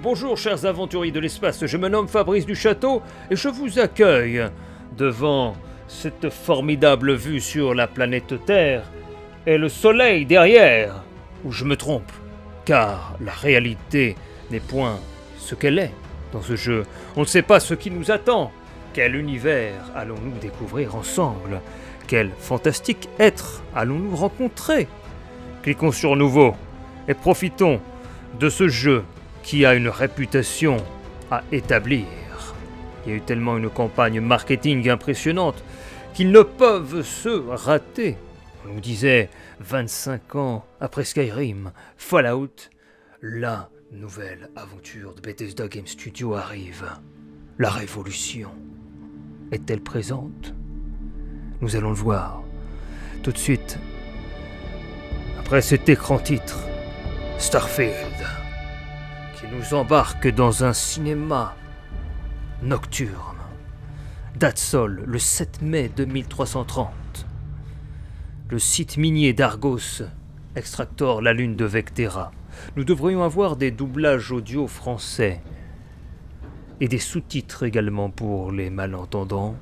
Bonjour chers aventuriers de l'espace, je me nomme Fabrice du Château et je vous accueille devant cette formidable vue sur la planète Terre et le soleil derrière. Ou je me trompe, car la réalité n'est point ce qu'elle est dans ce jeu. On ne sait pas ce qui nous attend. Quel univers allons-nous découvrir ensemble? Quel fantastique être allons-nous rencontrer? Cliquons sur Nouveau et profitons de ce jeu qui a une réputation à établir. Il y a eu tellement une campagne marketing impressionnante qu'ils ne peuvent se rater. On nous disait 25 ans après Skyrim, Fallout, la nouvelle aventure de Bethesda Game Studio arrive. La révolution est-elle présente? Nous allons le voir tout de suite après cet écran titre Starfield qui nous embarque dans un cinéma nocturne. Date Sol, le 7 mai 2330. Le site minier d'Argos, Extractor, la lune de Vectera. Nous devrions avoir des doublages audio français et des sous-titres également pour les malentendants.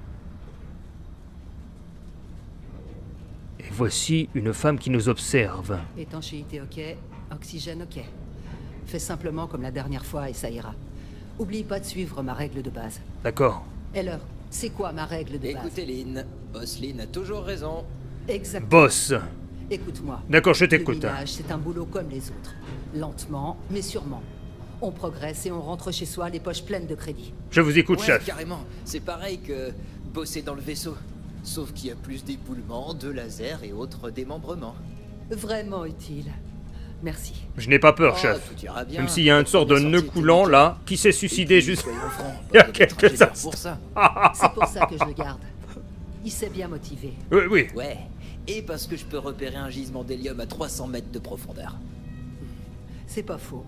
Et voici une femme qui nous observe. Étanchéité ok, oxygène ok. Fais simplement comme la dernière fois et ça ira. Oublie pas de suivre ma règle de base. D'accord. Heller, c'est quoi ma règle de base? Écoutez Lynn, Boss Lynn a toujours raison. Exactement. Boss. Écoute-moi. D'accord, je Le t'écoute. minage, c'est un boulot comme les autres. Lentement, mais sûrement. On progresse et on rentre chez soi les poches pleines de crédit. Je vous écoute, Ouais, chef. carrément. C'est pareil que bosser dans le vaisseau. Sauf qu'il y a plus d'éboulements, de lasers et autres démembrements. Vraiment utile. Merci. Je n'ai pas peur, Oh, chef. tout ira bien. Même s'il y a une sorte de La nœud sortie coulant était là, qui s'est Et suicidé puis, juste soyons francs, il y a on doit quelques être ingénieur instants. pour ça. C'est pour ça que je le garde. Il s'est bien motivé. Oui, oui. Ouais. Et parce que je peux repérer un gisement d'hélium à 300 mètres de profondeur. C'est pas faux.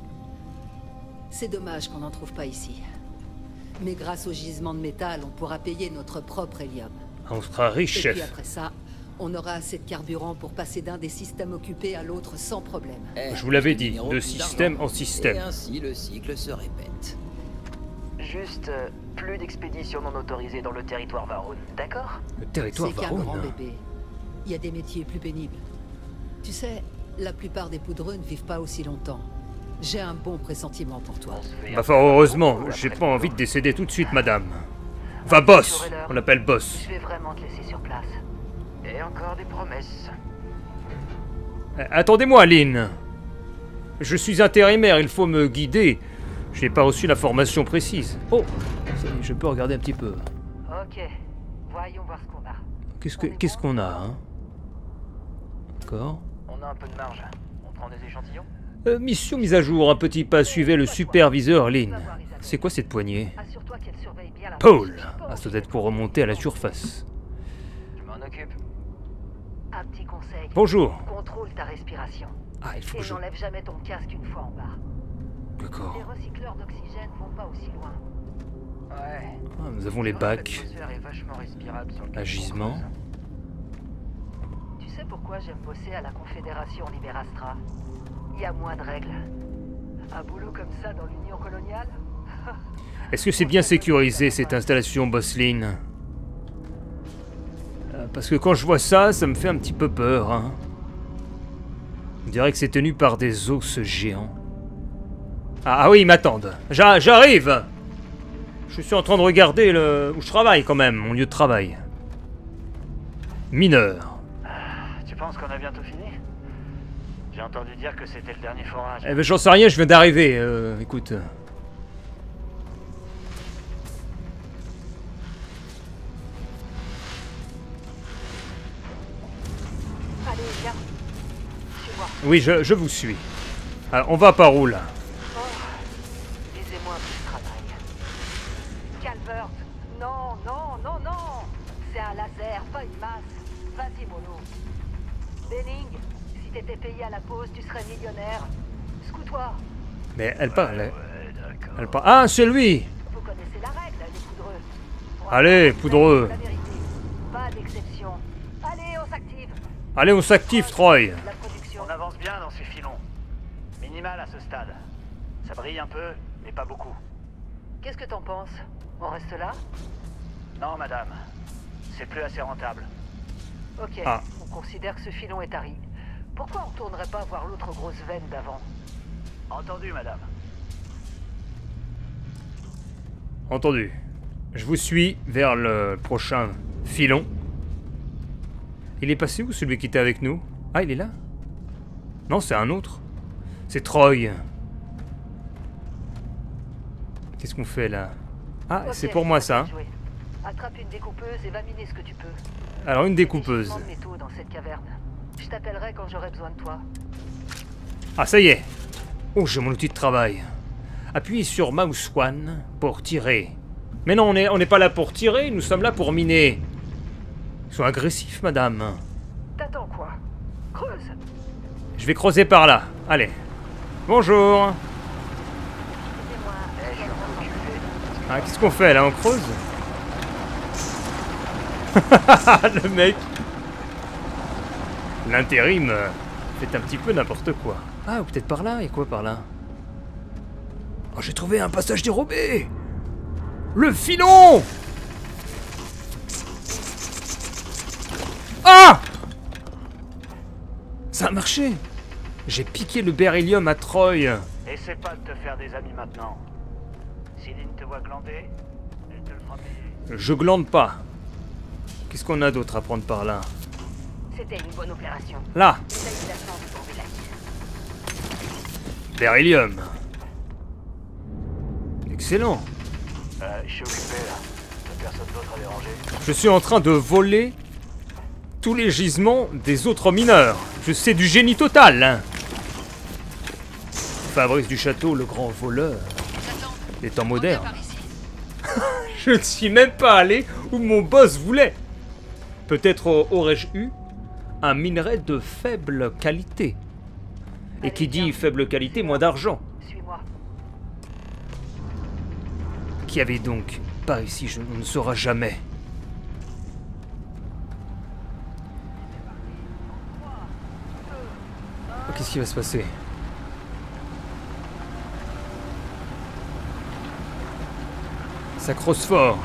C'est dommage qu'on n'en trouve pas ici. Mais grâce au gisement de métal, on pourra payer notre propre hélium. On sera riche, Et chef. puis après ça, on aura assez de carburant pour passer d'un des systèmes occupés à l'autre sans problème. Eh, Je vous l'avais plus dit, minéraux, de plus système d'argent. en système. Et ainsi le cycle se répète. Juste plus d'expéditions non autorisées dans le territoire Varun, d'accord? Le territoire C'est qu'un grand Varun. bébé. Il y a des métiers plus pénibles. Tu sais, la plupart des poudreux ne vivent pas aussi longtemps. J'ai un bon pressentiment pour toi. Bah fort heureusement, j'ai pas envie de décéder tout de suite, madame. Va, boss. On l'appelle boss. Je vais vraiment te laisser sur place. Et encore des promesses. Attendez-moi, Lynn. Je suis intérimaire, il faut me guider. Je n'ai pas reçu la formation précise. Oh, ça y est, je peux regarder un petit peu. Ok, voyons voir ce qu'on a. Qu'est-ce qu'on a, hein? D'accord. On a un peu de marge. On prend des échantillons? Mission mise à jour, un petit pas, suivez le superviseur, Lynn. C'est quoi cette poignée? Assure-toi qu'elle surveille bien la... Paul. Ah, ça doit être pour remonter à la surface. Je m'en occupe. Un petit conseil. Bonjour. Contrôle ta respiration. Ah, il faut Et que je... n'enlève jamais ton casque une fois en bas. D'accord. Les recycleurs d'oxygène vont pas aussi loin. Ouais. Ah, nous avons les bacs. L'atmosphère est vachement respirable sur le À gisement. Tu sais pourquoi j'aime bosser à la Confédération Liberastra? Il y a moins de règles. Un boulot comme ça dans l'Union coloniale? Est-ce que c'est bien sécurisé, cette installation, boss Lynn? Parce que quand je vois ça, ça me fait un petit peu peur, hein. On dirait que c'est tenu par des os géants. Ah oui, ils m'attendent. J'arrive! Je suis en train de regarder le... où je travaille quand même, mon lieu de travail. Mineur. Tu penses qu'on a bientôt fini? J'ai entendu dire que c'était le dernier forage. Eh ben j'en sais rien, je viens d'arriver, écoute. Allez, viens. Suis-moi. Oui, je vous suis. Alors, on va par où là? Lisez-moi un peu ce travail. Calvert. Non, non, non, non. C'est un laser, pas une masse. Vas-y, mollo. Benning, si t'étais payé à la pause, tu serais millionnaire. Scout-toi. Mais elle parle. Elle parle. Ah, c'est lui! Vous connaissez la règle, les poudreux. Allez, poudreux. La vérité. Pas d'exception. Allez, on s'active. Allez, on s'active, Troy. La production. On avance bien dans ces filons. Minimal à ce stade. Ça brille un peu, mais et pas beaucoup. Qu'est-ce que t'en penses? On reste là? Non, madame. C'est plus assez rentable. Ok, Ah. on considère que ce filon est tari. Pourquoi on tournerait pas voir l'autre grosse veine d'avant? Entendu, madame. Entendu. Je vous suis vers le prochain filon. Il est passé où celui qui était avec nous? Ah, il est là? Non, c'est un autre. C'est Troy. Qu'est-ce qu'on fait là? Ah, Ok, c'est pour moi ça. joué. Attrape une découpeuse et va miner ce que tu peux. Alors une Il y a des découpeuse. gisements de métaux dans cette caverne. Je t'appellerai quand j'aurai besoin de toi. Ah, ça y est. Oh, j'ai mon outil de travail. Appuyez sur Mouse One pour tirer. Mais non, on n'est pas là pour tirer, nous sommes là pour miner. Ils sont agressifs, madame. T'attends quoi? Creuse. Je vais creuser par là. Allez. Bonjour. Excusez-moi. Ah, qu'est-ce qu'on fait là? On creuse? Le mec. L'intérim fait un petit peu n'importe quoi. Ah, ou peut-être par là. Il y a quoi par là? Oh, j'ai trouvé un passage dérobé. Le filon. Ah! Ça a marché. J'ai piqué le beryllium à Troy. Essaie pas de te faire des amis maintenant. Si Lynn te voit glander, elle te le fera payer. Je glande pas. Qu'est-ce qu'on a d'autre à prendre par là? C'était une bonne opération. Là. T'as eu la chance de trouver la Beryllium. Excellent. Je suis occupé là. T'as personne d'autre à déranger. Je suis en train de voler tous les gisements des autres mineurs. Je sais du génie total. Hein. Fabrice du Château, le grand voleur. Des temps modernes. Je ne suis même pas allé où mon boss voulait. Peut-être aurais-je eu un minerai de faible qualité. Et qui dit faible qualité, moins d'argent. Suis-moi. Qui avait donc par ici, on ne saura jamais. Oh, qu'est-ce qui va se passer? Ça crosse fort.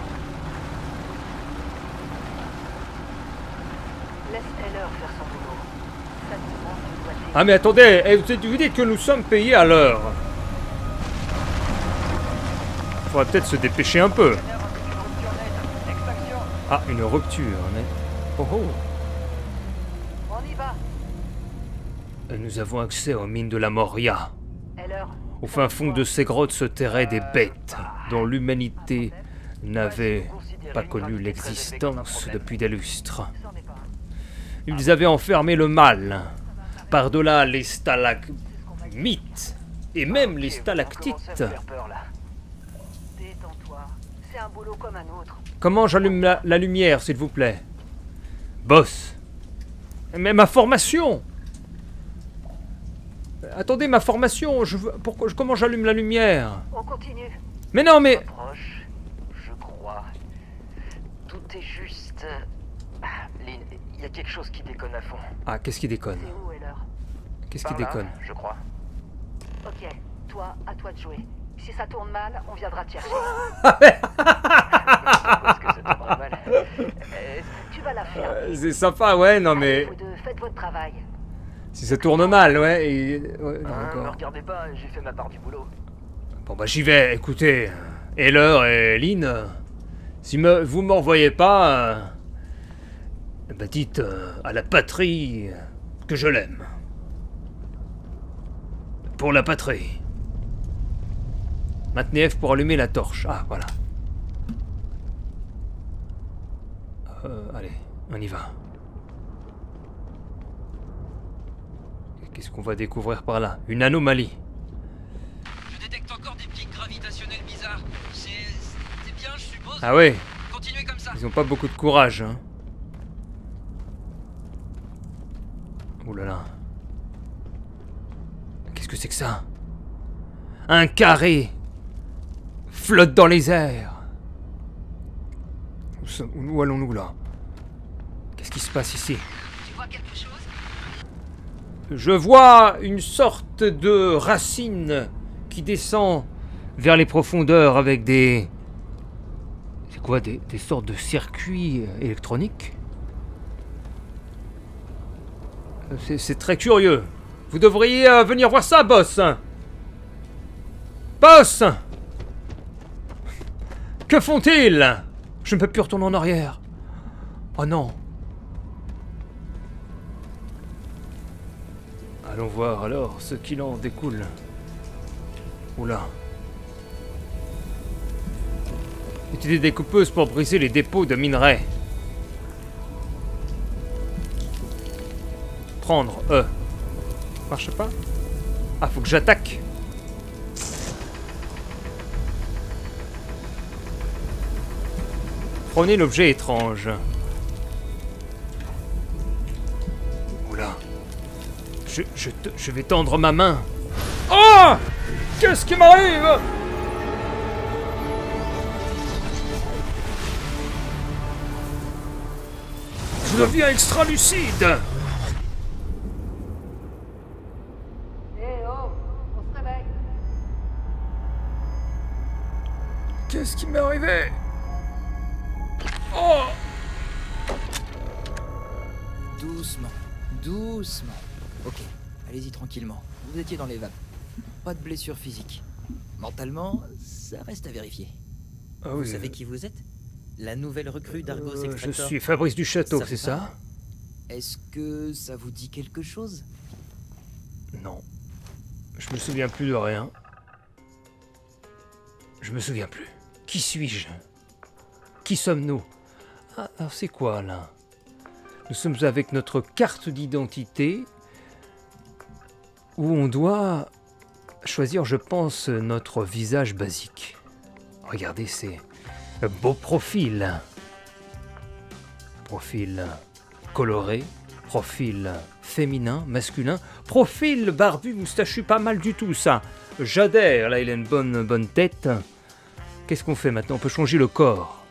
Laisse Heller faire son boulot. Ça te demande de doigter. Ah mais attendez, vous dites que nous sommes payés à l'heure. Faudrait peut-être se dépêcher un peu. Ah, une rupture, mais... Oh oh. On y va. Et nous avons accès aux mines de la Moria. Heller. Au fin fond de ces grottes se terraient des bêtes dont l'humanité n'avait pas connu l'existence depuis des lustres. C'en est pas un. Ils avaient enfermé le mal, par-delà les stalagmites et même les stalactites. Faire peur là. Détends-toi. C'est un boulot comme un autre. Comment j'allume la lumière, s'il vous plaît? Boss. Mais ma formation! Attendez, ma formation, comment j'allume la lumière? On continue. Mais non, mais... Proche, je crois. Tout est juste. Lynn, il y a quelque chose qui déconne à fond. Ah, qu'est-ce qui déconne? C'est où, Heller? Qu'est-ce qui Par là, déconne? je crois. Ok, toi, à toi de jouer. Si ça tourne mal, on viendra te chercher. Parce que ça tournerait mal. Tu vas la faire. C'est sympa, ouais, non Allez, mais... vous deux, faites votre travail. Si ça tourne mal, ouais, et... ouais, non, Me d'accord. regardez pas, j'ai fait ma part du boulot. Bon bah j'y vais, écoutez. Heller et Lynn, si vous me revoyez pas, bah dites à la patrie que je l'aime. Pour la patrie. Maintenez F pour allumer la torche. Ah, voilà. Allez, on y va. Qu'est-ce qu'on va découvrir par là? Une anomalie. Je détecte encore des pics gravitationnels bizarres. C'est bien, je suppose. Ah ouais, Continuez comme ça. ils ont pas beaucoup de courage, hein. Ouh là là. Qu'est-ce que c'est que ça? Un carré flotte dans les airs. Où allons-nous là? Qu'est-ce qui se passe ici? Tu vois quelque chose? Je vois une sorte de racine qui descend vers les profondeurs avec des... C'est quoi, des sortes de circuits électroniques? C'est très curieux. Vous devriez venir voir ça, boss. Boss! Que font-ils? Je ne peux plus retourner en arrière. Oh non. Allons voir alors ce qu'il en découle. Oula. Utiliser des découpeuses pour briser les dépôts de minerais. Prendre, marche pas? Ah, faut que j'attaque. Prenez l'objet étrange. Oula. Je vais tendre ma main. Oh! Qu'est-ce qui m'arrive? Je deviens extra lucide. On se réveille. Qu'est-ce qui m'est arrivé? Oh! Doucement, doucement. Ok, allez-y tranquillement. Vous étiez dans les vapes. Pas de blessure physique. Mentalement, ça reste à vérifier. Ah Vous oui, savez qui vous êtes? La nouvelle recrue d'Argos je Extractor. suis Fabrice du Château, Ça c'est vous ça? parle? Est-ce que ça vous dit quelque chose? Non. Je me souviens plus de rien. Je me souviens plus. Qui suis-je? Qui sommes-nous? Ah, alors c'est quoi là? Nous sommes avec notre carte d'identité où on doit choisir, je pense, notre visage basique. Regardez, c'est un beau profil. Profil coloré, profil féminin, masculin, profil barbu, moustachu, pas mal du tout ça. J'adhère, là il a une bonne tête. Qu'est-ce qu'on fait maintenant? On peut changer le corps.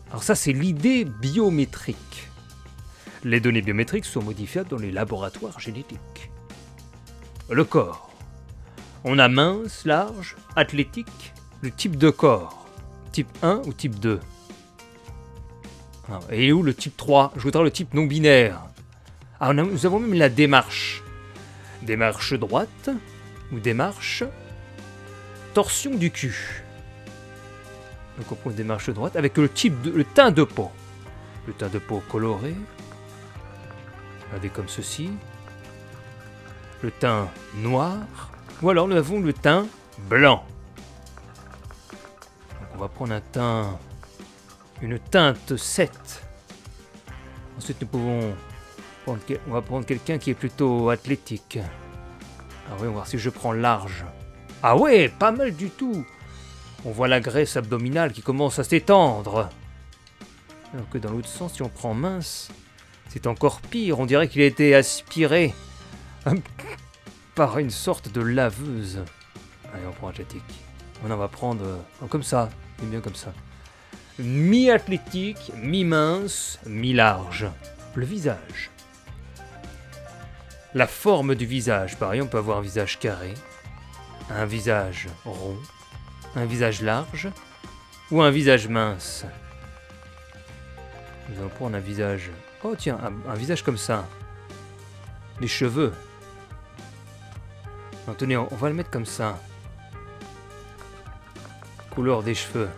Alors ça c'est l'idée biométrique. Les données biométriques sont modifiables dans les laboratoires génétiques. Le corps. On a mince, large, athlétique, le type de corps. Type 1 ou type 2? Et où le type 3? Je voudrais le type non binaire. Ah, nous avons même la démarche. Démarche droite ou démarche torsion du cul. Donc on prend une démarche droite avec le teint de peau. Le teint de peau coloré. Regardez comme ceci. Le teint noir. Ou alors nous avons le teint blanc. Donc on va prendre un teint... Une teinte 7. Ensuite nous pouvons... On va prendre quelqu'un qui est plutôt athlétique. Ah oui, on va voir si je prends large. Ah ouais, pas mal du tout. On voit la graisse abdominale qui commence à s'étendre. Alors que dans l'autre sens, si on prend mince, c'est encore pire. On dirait qu'il a été aspiré par une sorte de laveuse. Allez, on prend athlétique. On va prendre comme ça. C'est bien comme ça. Mi-athlétique, mi-mince, mi-large. Le visage. La forme du visage. Pareil, on peut avoir un visage carré, un visage rond, un visage large ou un visage mince. Nous allons prendre un visage... Oh tiens, un visage comme ça. Les cheveux. Non, tenez, on va le mettre comme ça. Couleur des cheveux.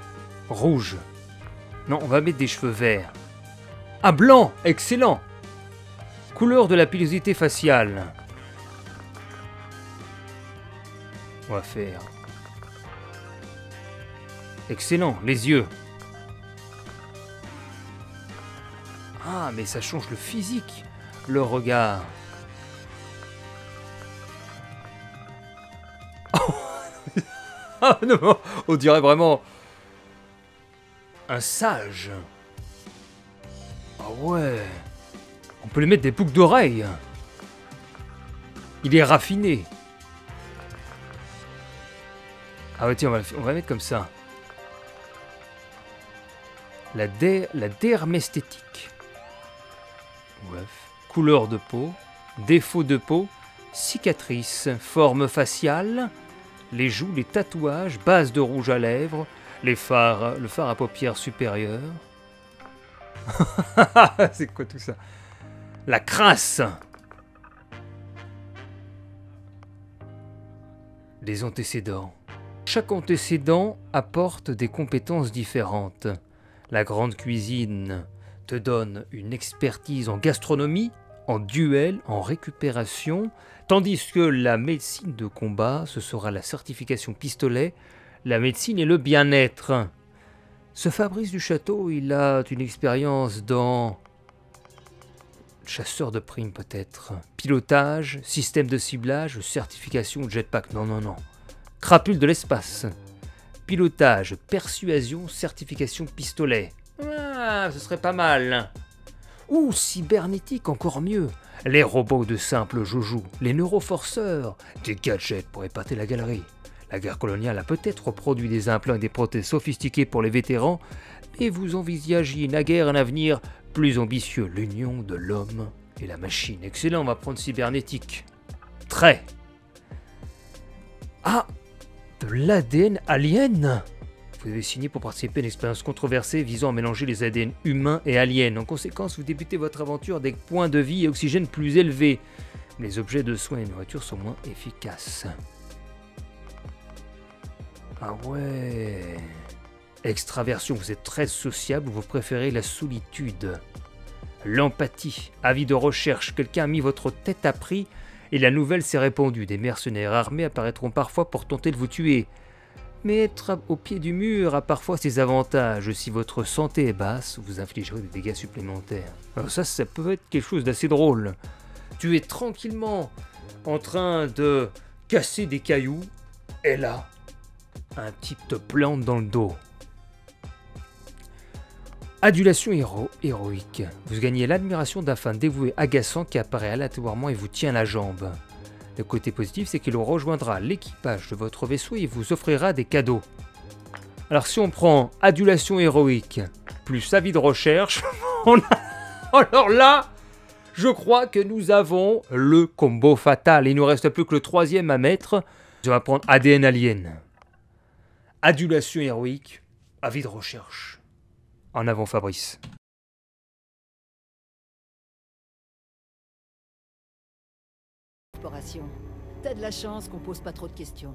Rouge. Non, on va mettre des cheveux verts. Ah, blanc! Excellent! Couleur de la pilosité faciale. On va faire... Excellent, les yeux. Ah, mais ça change le physique. Le regard. Ah non, on dirait vraiment... Un sage. Ah ouais. On peut lui mettre des boucles d'oreilles. Il est raffiné. Ah ouais, tiens, on va mettre comme ça. La dermesthétique. Bref. Couleur de peau. Défaut de peau. Cicatrice. Forme faciale. les joues, les tatouages, base de rouge à lèvres, les phares, le phare à paupières supérieures. C'est quoi tout ça? La crasse. Les antécédents. Chaque antécédent apporte des compétences différentes. La grande cuisine te donne une expertise en gastronomie, en duel, en récupération, tandis que la médecine de combat, ce sera la certification pistolet, la médecine et le bien-être. Ce Fabrice du Château, il a une expérience dans... chasseur de primes peut-être. Pilotage, système de ciblage, certification, jetpack. Non, non, non. Crapule de l'espace. Pilotage, persuasion, certification pistolet. Ah, ce serait pas mal. Ou cybernétique, encore mieux. Les robots de simple joujou, les neuroforceurs, des gadgets pour épater la galerie. La guerre coloniale a peut-être produit des implants et des prothèses sophistiquées pour les vétérans, mais vous envisagiez naguère un avenir plus ambitieux, l'union de l'homme et la machine. Excellent, on va prendre cybernétique. Très. Ah, de l'ADN alien. Vous avez signé pour participer à une expérience controversée visant à mélanger les ADN humains et aliens. En conséquence, vous débutez votre aventure avec points de vie et oxygène plus élevés. Les objets de soins et nourriture sont moins efficaces. Ah ouais. Extraversion, vous êtes très sociable, vous préférez la solitude. L'empathie, avis de recherche, quelqu'un a mis votre tête à prix et la nouvelle s'est répandue. Des mercenaires armés apparaîtront parfois pour tenter de vous tuer. Mais être au pied du mur a parfois ses avantages. Si votre santé est basse, vous infligerez des dégâts supplémentaires. Alors ça peut être quelque chose d'assez drôle. Tu es tranquillement en train de casser des cailloux, et là, un type te plante dans le dos. Adulation héroïque. Vous gagnez l'admiration d'un fan dévoué agaçant qui apparaît aléatoirement et vous tient la jambe. Le côté positif, c'est qu'il rejoindra l'équipage de votre vaisseau et vous offrira des cadeaux. Alors si on prend adulation héroïque plus avis de recherche, alors là, je crois que nous avons le combo fatal. Il ne nous reste plus que le troisième à mettre. On va prendre ADN alien. Adulation héroïque, avis de recherche. En avant Fabrice. Exploration. T'as de la chance qu'on pose pas trop de questions.